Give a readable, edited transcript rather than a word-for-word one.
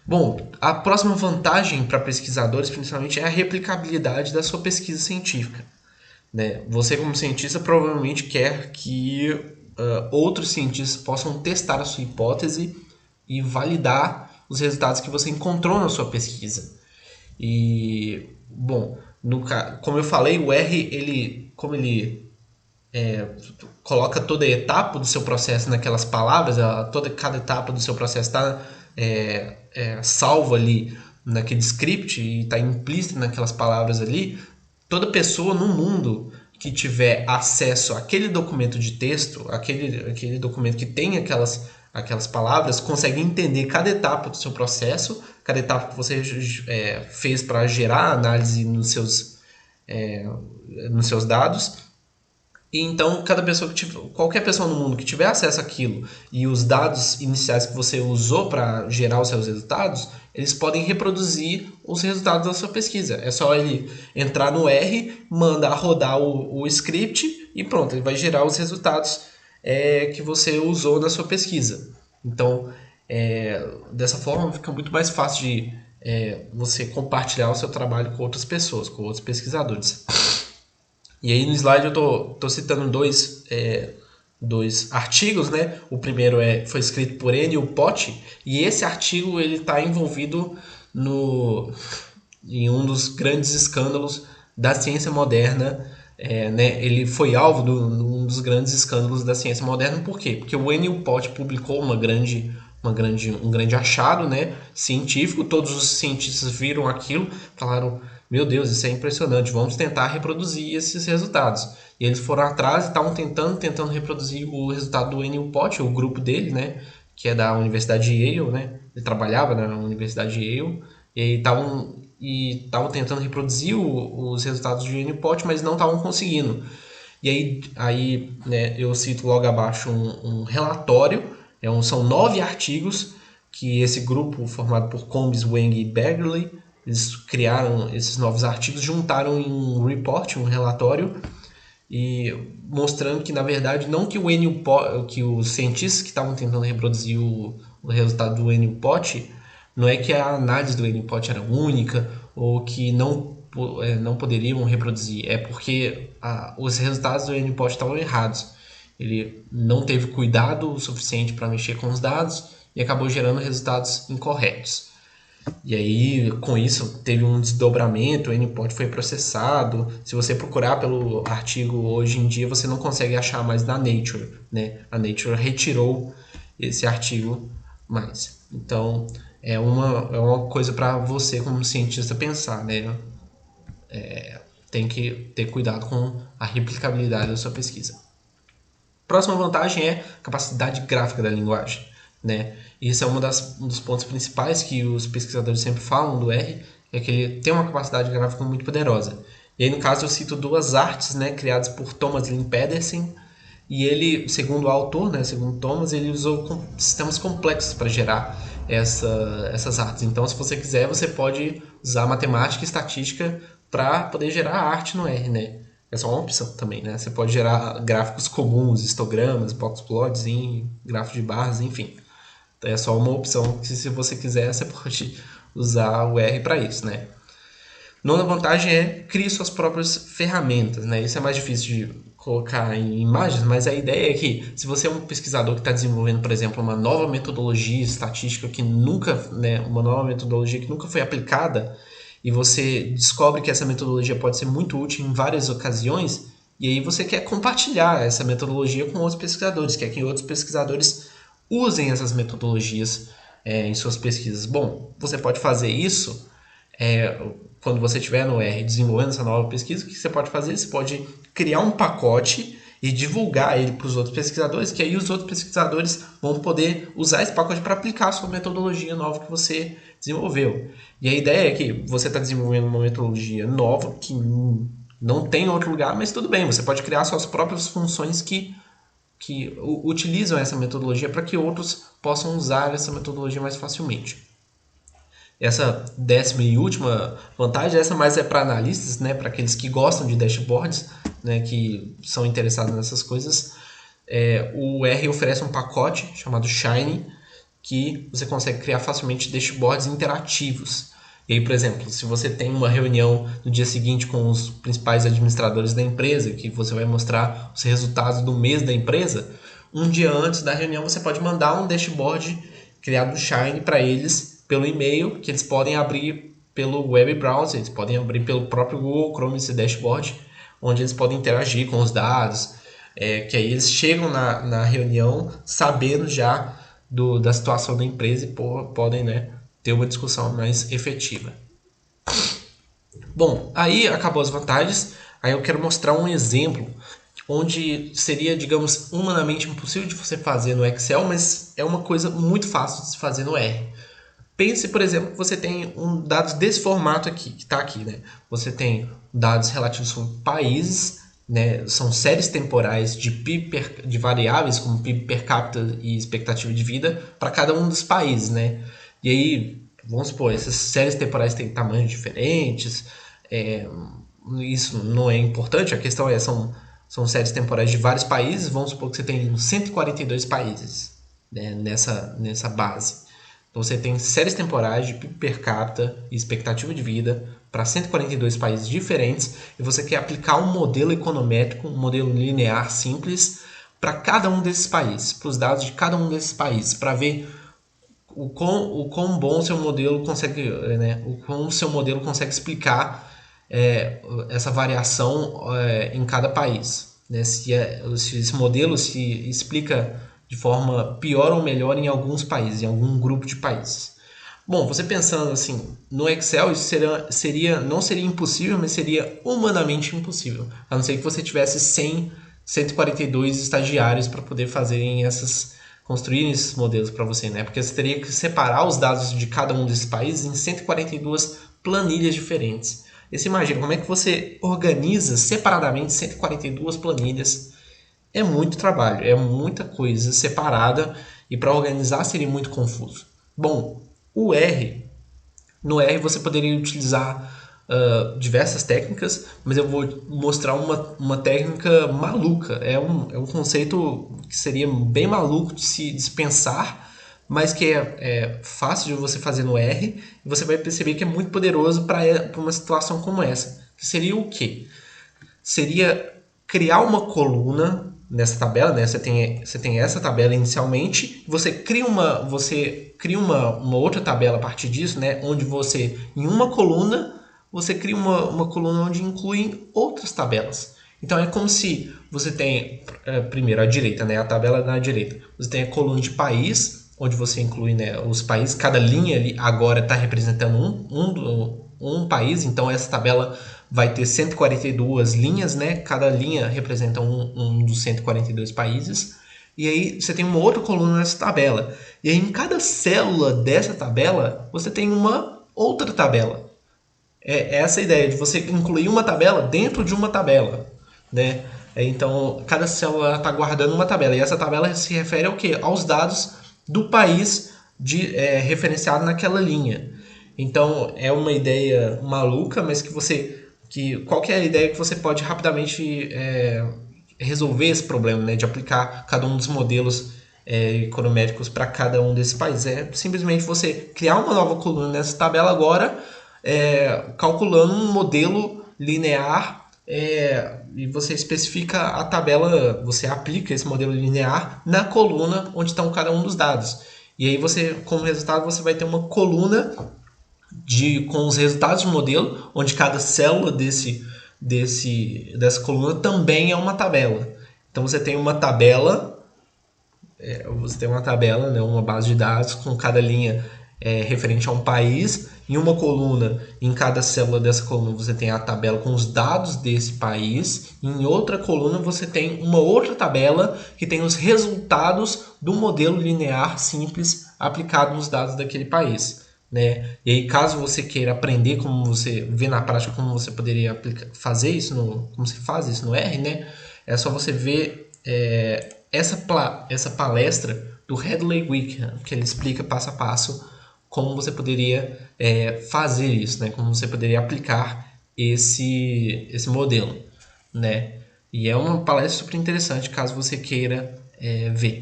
Bom, a próxima vantagem para pesquisadores, principalmente, é a replicabilidade da sua pesquisa científica, né? Você, como cientista, provavelmente quer que outros cientistas possam testar a sua hipótese e validar os resultados que você encontrou na sua pesquisa. E, bom, como eu falei, o R, como ele coloca toda a etapa do seu processo naquelas palavras, cada etapa do seu processo está salvo ali naquele script e está implícito naquelas palavras ali. Toda pessoa no mundo que tiver acesso àquele documento de texto, aquele documento que tem aquelas palavras, consegue entender cada etapa do seu processo, cada etapa que você fez para gerar a análise nos seus dados. E então, qualquer pessoa no mundo que tiver acesso àquilo e os dados iniciais que você usou para gerar os seus resultados, eles podem reproduzir os resultados da sua pesquisa. É só ele entrar no R, mandar rodar o script e pronto, ele vai gerar os resultados que você usou na sua pesquisa. Então, dessa forma, fica muito mais fácil de você compartilhar o seu trabalho com outras pessoas, com outros pesquisadores. E aí no slide eu tô citando dois artigos, né? O primeiro foi escrito por Enio Potti, e esse artigo ele está envolvido em um dos grandes escândalos da ciência moderna. Né? Ele foi alvo de um dos grandes escândalos da ciência moderna. Por quê? Porque o Enio Potti publicou um grande achado, né, científico. Todos os cientistas viram aquilo, falaram: meu Deus, isso é impressionante, vamos tentar reproduzir esses resultados. E eles foram atrás e estavam tentando reproduzir o resultado do Enio Potti, o grupo dele, né, que é da Universidade de Yale, né? Ele trabalhava na Universidade de Yale e estavam tentando reproduzir os resultados de Enio Potti, mas não estavam conseguindo. E aí né, eu cito logo abaixo um relatório, são 9 artigos que esse grupo formado por Combs, Wang e Bagley, eles criaram esses novos artigos, juntaram em um report, um relatório, e mostrando que na verdade não que que os cientistas que estavam tentando reproduzir o resultado do Enio Potti, não é que a análise do Enio Potti era única ou que não poderiam reproduzir, é porque os resultados do Enio Potti estavam errados. Ele não teve cuidado o suficiente para mexer com os dados e acabou gerando resultados incorretos. E aí, com isso, teve um desdobramento, o Nport foi processado. Se você procurar pelo artigo hoje em dia, você não consegue achar mais na Nature, né? A Nature retirou esse artigo mais. Então, é uma coisa para você, como cientista, pensar, né? Tem que ter cuidado com a replicabilidade da sua pesquisa. Próxima vantagem é a capacidade gráfica da linguagem, né? E esse é um dos pontos principais que os pesquisadores sempre falam do R, é que ele tem uma capacidade gráfica muito poderosa. E aí, no caso, eu cito duas artes, né, criadas por Thomas Lynn Pedersen, e ele, segundo o autor, né, segundo Thomas, ele usou sistemas complexos para gerar essas artes. Então, se você quiser, você pode usar matemática e estatística para poder gerar arte no R, né? É só uma opção também, né? Você pode gerar gráficos comuns, histogramas, boxplots, gráficos de barras, enfim. É só uma opção que, se você quiser, você pode usar o R para isso, né? Nona vantagem é criar suas próprias ferramentas, né? Isso é mais difícil de colocar em imagens, mas a ideia é que, se você é um pesquisador que está desenvolvendo, por exemplo, uma nova metodologia estatística que nunca, né, uma nova metodologia que nunca foi aplicada, e você descobre que essa metodologia pode ser muito útil em várias ocasiões, e aí você quer compartilhar essa metodologia com outros pesquisadores, quer que outros pesquisadores usem essas metodologias em suas pesquisas. Bom, você pode fazer isso quando você estiver no R desenvolvendo essa nova pesquisa. O que você pode fazer? Você pode criar um pacote e divulgar ele para os outros pesquisadores, que aí os outros pesquisadores vão poder usar esse pacote para aplicar a sua metodologia nova que você desenvolveu. E a ideia é que você está desenvolvendo uma metodologia nova que não tem em outro lugar, mas tudo bem, você pode criar suas próprias funções que utilizam essa metodologia para que outros possam usar essa metodologia mais facilmente. Essa 10ª e última vantagem, essa mais é para analistas, né, para aqueles que gostam de dashboards, né, que são interessados nessas coisas. O R oferece um pacote chamado Shine, que você consegue criar facilmente dashboards interativos. E aí, por exemplo, se você tem uma reunião no dia seguinte com os principais administradores da empresa, que você vai mostrar os resultados do mês da empresa, um dia antes da reunião você pode mandar um dashboard criado no Shine para eles pelo e-mail, que eles podem abrir pelo web browser, eles podem abrir pelo próprio Google Chrome esse dashboard, onde eles podem interagir com os dados, que aí eles chegam na reunião sabendo já da situação da empresa e podem, né, ter uma discussão mais efetiva. Bom, aí acabou as vantagens, aí eu quero mostrar um exemplo onde seria, digamos, humanamente impossível de você fazer no Excel, mas é uma coisa muito fácil de se fazer no R. Pense, por exemplo, que você tem dados desse formato aqui, que está aqui, né? Você tem dados relativos a países, né? São séries temporais de PIB de variáveis, como PIB per capita e expectativa de vida, para cada um dos países, né? E aí, vamos supor, essas séries temporais têm tamanhos diferentes, isso não é importante, a questão é, são séries temporais de vários países, vamos supor que você tem 142 países, né, nessa base. Então você tem séries temporais de PIB per capita e expectativa de vida para 142 países diferentes e você quer aplicar um modelo econométrico, um modelo linear simples para cada um desses países, para os dados de cada um desses países, para ver o quão bom seu modelo consegue, né, o quão seu modelo consegue explicar essa variação em cada país, né? Se esse modelo se explica de forma pior ou melhor em alguns países, em algum grupo de países. Bom, você pensando assim, no Excel isso não seria impossível, mas seria humanamente impossível, a não ser que você tivesse 142 estagiários para poder construírem esses modelos para você, né? Porque você teria que separar os dados de cada um desses países em 142 planilhas diferentes. E você imagina como é que você organiza separadamente 142 planilhas. É muito trabalho, é muita coisa separada e para organizar seria muito confuso. Bom, no R você poderia utilizar diversas técnicas, mas eu vou mostrar uma técnica maluca. É um conceito que seria bem maluco de se pensar, mas que é fácil de você fazer no R e você vai perceber que é muito poderoso para uma situação como essa. Que seria o quê? Seria criar uma coluna nessa tabela, né? Você tem essa tabela inicialmente, você cria uma outra tabela a partir disso, né? Onde você, em uma coluna, você cria uma coluna onde inclui outras tabelas. Então é como se você tem, primeiro, à direita, né? A tabela na direita. Você tem a coluna de país, onde você inclui, né, os países. Cada linha ali agora está representando um país, então essa tabela vai ter 142 linhas, né? Cada linha representa um dos 142 países. E aí você tem uma outra coluna nessa tabela. E aí em cada célula dessa tabela, você tem uma outra tabela. É essa a ideia de você incluir uma tabela dentro de uma tabela, né? Então, cada célula está guardando uma tabela. E essa tabela se refere ao quê? Aos dados do país referenciado naquela linha. Então, é uma ideia maluca, mas qual que é a ideia que você pode rapidamente resolver esse problema, né, de aplicar cada um dos modelos econométricos para cada um desses países? É simplesmente você criar uma nova coluna nessa tabela agora, calculando um modelo linear, e você especifica a tabela, você aplica esse modelo linear na coluna onde estão cada um dos dados. E aí você, como resultado, você vai ter uma coluna com os resultados do modelo, onde cada célula dessa coluna também é uma tabela. Então você tem uma tabela, né, uma base de dados com cada linha referente a um país. Em uma coluna, em cada célula dessa coluna, você tem a tabela com os dados desse país. Em outra coluna, você tem uma outra tabela que tem os resultados do modelo linear simples aplicado nos dados daquele país, né? E aí, caso você queira aprender como você vê na prática como você poderia fazer isso como se faz isso no R, né? É só você ver essa palestra do Hadley Wickham, que ele explica passo a passo como você poderia fazer isso, né? Como você poderia aplicar esse modelo, né? E é uma palestra super interessante caso você queira ver.